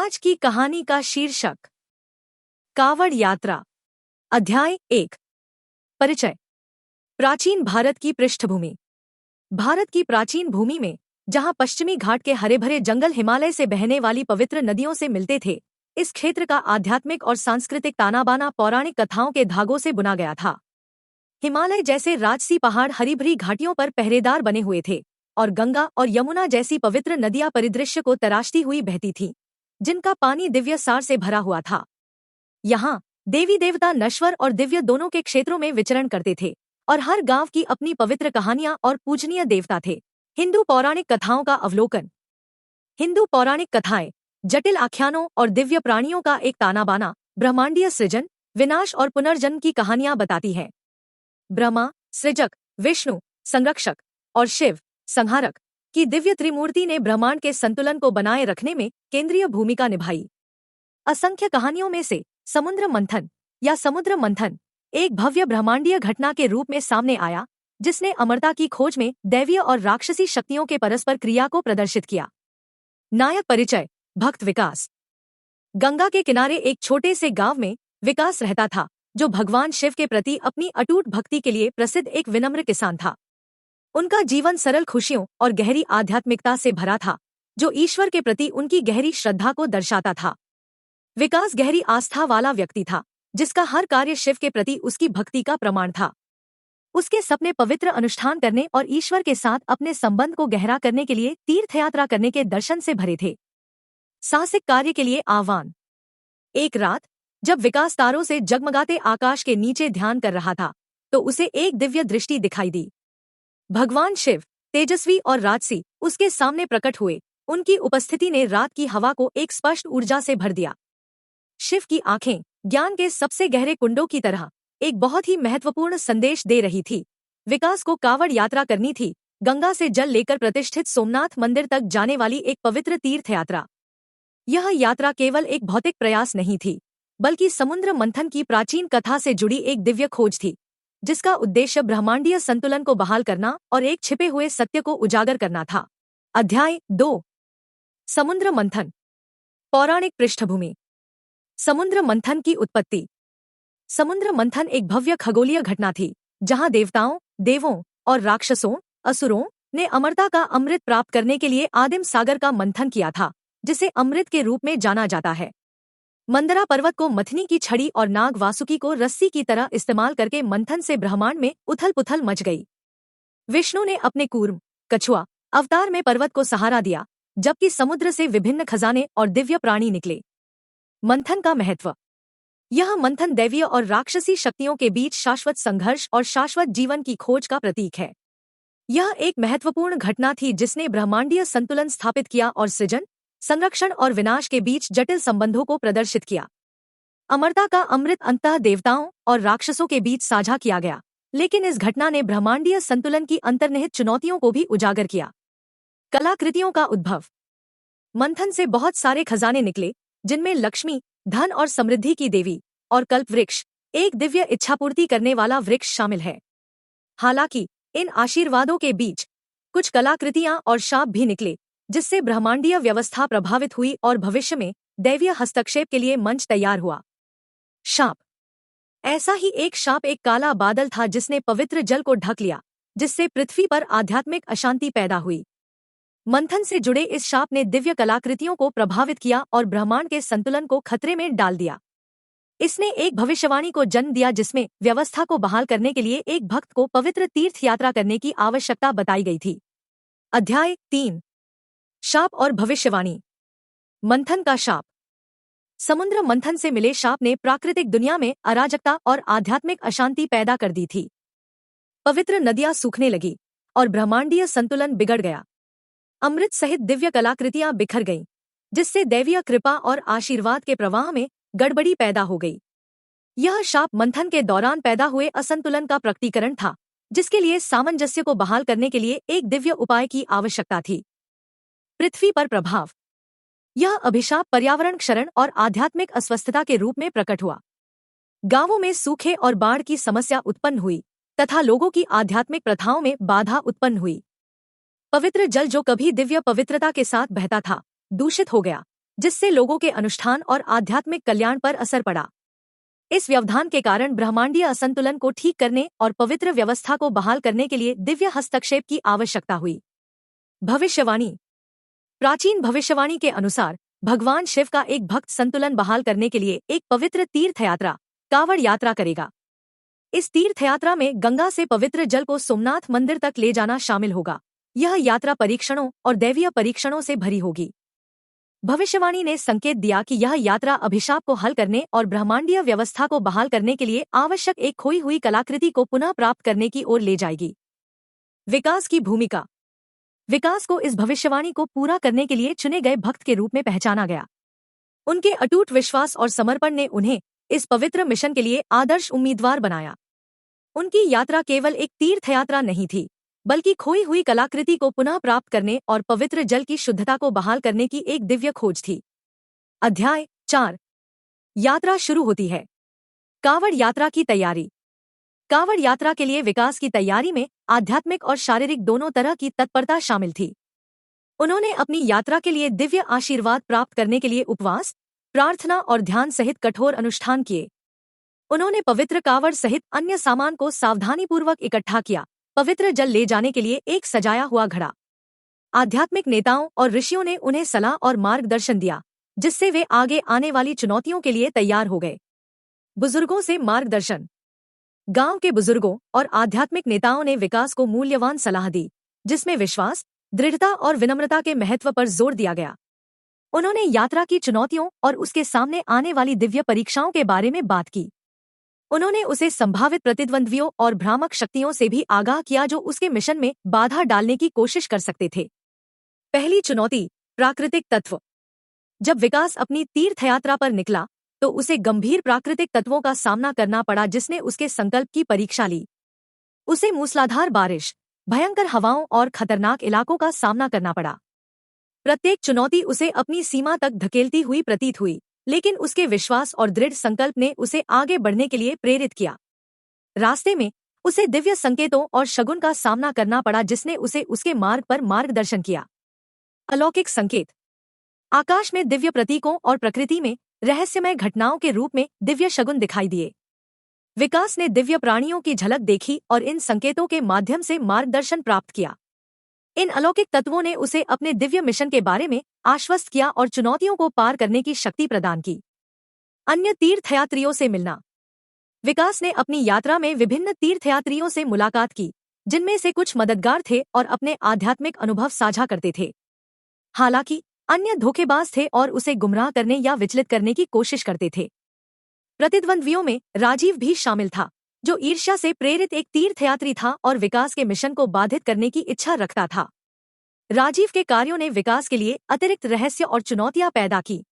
आज की कहानी का शीर्षक कावड़ यात्रा। अध्याय 1। परिचय। प्राचीन भारत की पृष्ठभूमि। भारत की प्राचीन भूमि में, जहां पश्चिमी घाट के हरे भरे जंगल हिमालय से बहने वाली पवित्र नदियों से मिलते थे, इस क्षेत्र का आध्यात्मिक और सांस्कृतिक तानाबाना पौराणिक कथाओं के धागों से बुना गया था। हिमालय जैसे राजसी पहाड़ हरी भरी घाटियों पर पहरेदार बने हुए थे, और गंगा और यमुना जैसी पवित्र नदियां परिदृश्य को तराशती हुई बहती थीं, जिनका पानी दिव्य सार से भरा हुआ था। यहाँ देवी देवता नश्वर और दिव्य दोनों के क्षेत्रों में विचरण करते थे, और हर गांव की अपनी पवित्र कहानियां और पूजनीय देवता थे। हिंदू पौराणिक कथाओं का अवलोकन। हिंदू पौराणिक कथाएं जटिल आख्यानों और दिव्य प्राणियों का एक तानाबाना, ब्रह्मांडीय सृजन, विनाश और पुनर्जन्म की कहानियां बताती है। ब्रह्मा सृजक, विष्णु संरक्षक और शिव संहारक की दिव्य त्रिमूर्ति ने ब्रह्मांड के संतुलन को बनाए रखने में केंद्रीय भूमिका निभाई। असंख्य कहानियों में से समुद्र मंथन या समुद्र मंथन एक भव्य ब्रह्मांडीय घटना के रूप में सामने आया, जिसने अमरता की खोज में दैवीय और राक्षसी शक्तियों के परस्पर क्रिया को प्रदर्शित किया। नायक परिचय। भक्त विकास। गंगा के किनारे एक छोटे से गांव में विकास रहता था, जो भगवान शिव के प्रति अपनी अटूट भक्ति के लिए प्रसिद्ध एक विनम्र किसान था। उनका जीवन सरल खुशियों और गहरी आध्यात्मिकता से भरा था, जो ईश्वर के प्रति उनकी गहरी श्रद्धा को दर्शाता था। विकास गहरी आस्था वाला व्यक्ति था, जिसका हर कार्य शिव के प्रति उसकी भक्ति का प्रमाण था। उसके सपने पवित्र अनुष्ठान करने और ईश्वर के साथ अपने संबंध को गहरा करने के लिए तीर्थयात्रा करने के दर्शन से भरे थे। साहसिक कार्य के लिए आह्वान। एक रात जब विकास तारों से जगमगाते आकाश के नीचे ध्यान कर रहा था, तो उसे एक दिव्य दृष्टि दिखाई दी। भगवान शिव, तेजस्वी और राजसी, उसके सामने प्रकट हुए। उनकी उपस्थिति ने रात की हवा को एक स्पष्ट ऊर्जा से भर दिया। शिव की आंखें ज्ञान के सबसे गहरे कुंडों की तरह एक बहुत ही महत्वपूर्ण संदेश दे रही थी। विकास को कावड़ यात्रा करनी थी, गंगा से जल लेकर प्रतिष्ठित सोमनाथ मंदिर तक जाने वाली एक पवित्र तीर्थ यात्रा। यह यात्रा केवल एक भौतिक प्रयास नहीं थी, बल्कि समुद्र मंथन की प्राचीन कथा से जुड़ी एक दिव्य खोज थी, जिसका उद्देश्य ब्रह्मांडीय संतुलन को बहाल करना और एक छिपे हुए सत्य को उजागर करना था। अध्याय 2। समुद्र मंथन। पौराणिक पृष्ठभूमि। समुद्र मंथन की उत्पत्ति। समुद्र मंथन एक भव्य खगोलीय घटना थी, जहां देवताओं, देवों और राक्षसों, असुरों ने अमरता का अमृत प्राप्त करने के लिए आदिम सागर का मंथन किया था, जिसे अमृत के रूप में जाना जाता है। मंदरा पर्वत को मथनी की छड़ी और नाग वासुकी को रस्सी की तरह इस्तेमाल करके मंथन से ब्रह्मांड में उथल पुथल मच गई। विष्णु ने अपने कूर्म, कछुआ अवतार में पर्वत को सहारा दिया, जबकि समुद्र से विभिन्न खजाने और दिव्य प्राणी निकले। मंथन का महत्व। यह मंथन दैवीय और राक्षसी शक्तियों के बीच शाश्वत संघर्ष और शाश्वत जीवन की खोज का प्रतीक है। यह एक महत्वपूर्ण घटना थी जिसने ब्रह्मांडीय संतुलन स्थापित किया और सृजन, संरक्षण और विनाश के बीच जटिल संबंधों को प्रदर्शित किया। अमरता का अमृत अंततः देवताओं और राक्षसों के बीच साझा किया गया, लेकिन इस घटना ने ब्रह्मांडीय संतुलन की अंतर्निहित चुनौतियों को भी उजागर किया। कलाकृतियों का उद्भव। मंथन से बहुत सारे खजाने निकले, जिनमें लक्ष्मी, धन और समृद्धि की देवी और कल्प वृक्ष, एक दिव्य इच्छापूर्ति करने वाला वृक्ष शामिल है। हालांकि इन आशीर्वादों के बीच कुछ कलाकृतियां और शाप भी निकले, जिससे ब्रह्मांडीय व्यवस्था प्रभावित हुई और भविष्य में दैवीय हस्तक्षेप के लिए मंच तैयार हुआ। शाप। ऐसा ही एक शाप एक काला बादल था जिसने पवित्र जल को ढक लिया, जिससे पृथ्वी पर आध्यात्मिक अशांति पैदा हुई। मंथन से जुड़े इस शाप ने दिव्य कलाकृतियों को प्रभावित किया और ब्रह्मांड के संतुलन को खतरे में डाल दिया। इसने एक भविष्यवाणी को जन्म दिया, जिसमें व्यवस्था को बहाल करने के लिए एक भक्त को पवित्र तीर्थ यात्रा करने की आवश्यकता बताई गई थी। अध्याय 3। शाप और भविष्यवाणी। मंथन का शाप। समुद्र मंथन से मिले शाप ने प्राकृतिक दुनिया में अराजकता और आध्यात्मिक अशांति पैदा कर दी थी। पवित्र नदियां सूखने लगी और ब्रह्मांडीय संतुलन बिगड़ गया। अमृत सहित दिव्य कलाकृतियां बिखर गईं, जिससे दैवीय कृपा और आशीर्वाद के प्रवाह में गड़बड़ी पैदा हो गई। यह शाप मंथन के दौरान पैदा हुए असंतुलन का प्रकटीकरण था, जिसके लिए सामंजस्य को बहाल करने के लिए एक दिव्य उपाय की आवश्यकता थी। पृथ्वी पर प्रभाव। यह अभिशाप पर्यावरण क्षरण और आध्यात्मिक अस्वस्थता के रूप में प्रकट हुआ। गांवों में सूखे और बाढ़ की समस्या उत्पन्न हुई तथा लोगों की आध्यात्मिक प्रथाओं में बाधा उत्पन्न हुई। पवित्र जल जो कभी दिव्य पवित्रता के साथ बहता था, दूषित हो गया, जिससे लोगों के अनुष्ठान और आध्यात्मिक कल्याण पर असर पड़ा। इस व्यवधान के कारण ब्रह्मांडीय असंतुलन को ठीक करने और पवित्र व्यवस्था को बहाल करने के लिए दिव्य हस्तक्षेप की आवश्यकता हुई। भविष्यवाणी। प्राचीन भविष्यवाणी के अनुसार भगवान शिव का एक भक्त संतुलन बहाल करने के लिए एक पवित्र तीर्थ यात्रा कावड़ यात्रा करेगा। इस तीर्थ यात्रा में गंगा से पवित्र जल को सोमनाथ मंदिर तक ले जाना शामिल होगा। यह यात्रा परीक्षणों और दैवीय परीक्षणों से भरी होगी। भविष्यवाणी ने संकेत दिया कि यह यात्रा अभिशाप को हल करने और ब्रह्मांडीय व्यवस्था को बहाल करने के लिए आवश्यक एक खोई हुई कलाकृति को पुनः प्राप्त करने की ओर ले जाएगी। विकास की भूमिका। विकास को इस भविष्यवाणी को पूरा करने के लिए चुने गए भक्त के रूप में पहचाना गया। उनके अटूट विश्वास और समर्पण ने उन्हें इस पवित्र मिशन के लिए आदर्श उम्मीदवार बनाया। उनकी यात्रा केवल एक तीर्थ यात्रा नहीं थी, बल्कि खोई हुई कलाकृति को पुनः प्राप्त करने और पवित्र जल की शुद्धता को बहाल करने की एक दिव्य खोज थी। अध्याय 4। यात्रा शुरू होती है। कावड़ यात्रा की तैयारी। कावड़ यात्रा के लिए विकास की तैयारी में आध्यात्मिक और शारीरिक दोनों तरह की तत्परता शामिल थी। उन्होंने अपनी यात्रा के लिए दिव्य आशीर्वाद प्राप्त करने के लिए उपवास, प्रार्थना और ध्यान सहित कठोर अनुष्ठान किए। उन्होंने पवित्र कावड़ सहित अन्य सामान को सावधानीपूर्वक इकट्ठा किया, पवित्र जल ले जाने के लिए एक सजाया हुआ घड़ा। आध्यात्मिक नेताओं और ऋषियों ने उन्हें सलाह और मार्गदर्शन दिया, जिससे वे आगे आने वाली चुनौतियों के लिए तैयार हो गए। बुजुर्गों से मार्गदर्शन। गांव के बुजुर्गों और आध्यात्मिक नेताओं ने विकास को मूल्यवान सलाह दी, जिसमें विश्वास, दृढ़ता और विनम्रता के महत्व पर जोर दिया गया। उन्होंने यात्रा की चुनौतियों और उसके सामने आने वाली दिव्य परीक्षाओं के बारे में बात की। उन्होंने उसे संभावित प्रतिद्वंद्वियों और भ्रामक शक्तियों से भी आगाह किया जो उसके मिशन में बाधा डालने की कोशिश कर सकते थे। पहली चुनौती, प्राकृतिक तत्व। जब विकास अपनी तीर्थयात्रा पर निकला तो उसे गंभीर प्राकृतिक तत्वों का सामना करना पड़ा, जिसने उसके संकल्प की परीक्षा ली। उसे मूसलाधार बारिश, भयंकर हवाओं और खतरनाक इलाकों का सामना करना पड़ा। प्रत्येक चुनौती उसे अपनी सीमा तक धकेलती हुई प्रतीत हुई, लेकिन उसके विश्वास और दृढ़ संकल्प ने उसे आगे बढ़ने के लिए प्रेरित किया। रास्ते में उसे दिव्य संकेतों और शगुन का सामना करना पड़ा, जिसने उसे उसके मार्ग पर मार्गदर्शन किया। अलौकिक संकेत। आकाश में दिव्य प्रतीकों और प्रकृति में रहस्यमय घटनाओं के रूप में दिव्य शगुन दिखाई दिए। विकास ने दिव्य प्राणियों की झलक देखी और इन संकेतों के माध्यम से मार्गदर्शन प्राप्त किया। इन अलौकिक तत्वों ने उसे अपने दिव्य मिशन के बारे में आश्वस्त किया और चुनौतियों को पार करने की शक्ति प्रदान की। अन्य तीर्थयात्रियों से मिलना। विकास ने अपनी यात्रा में विभिन्न तीर्थयात्रियों से मुलाकात की, जिनमें से कुछ मददगार थे और अपने आध्यात्मिक अनुभव साझा करते थे। हालांकि अन्य धोखेबाज थे और उसे गुमराह करने या विचलित करने की कोशिश करते थे। प्रतिद्वंद्वियों में राजीव भी शामिल था, जो ईर्ष्या से प्रेरित एक तीर्थयात्री था और विकास के मिशन को बाधित करने की इच्छा रखता था। राजीव के कार्यों ने विकास के लिए अतिरिक्त रहस्य और चुनौतियां पैदा की,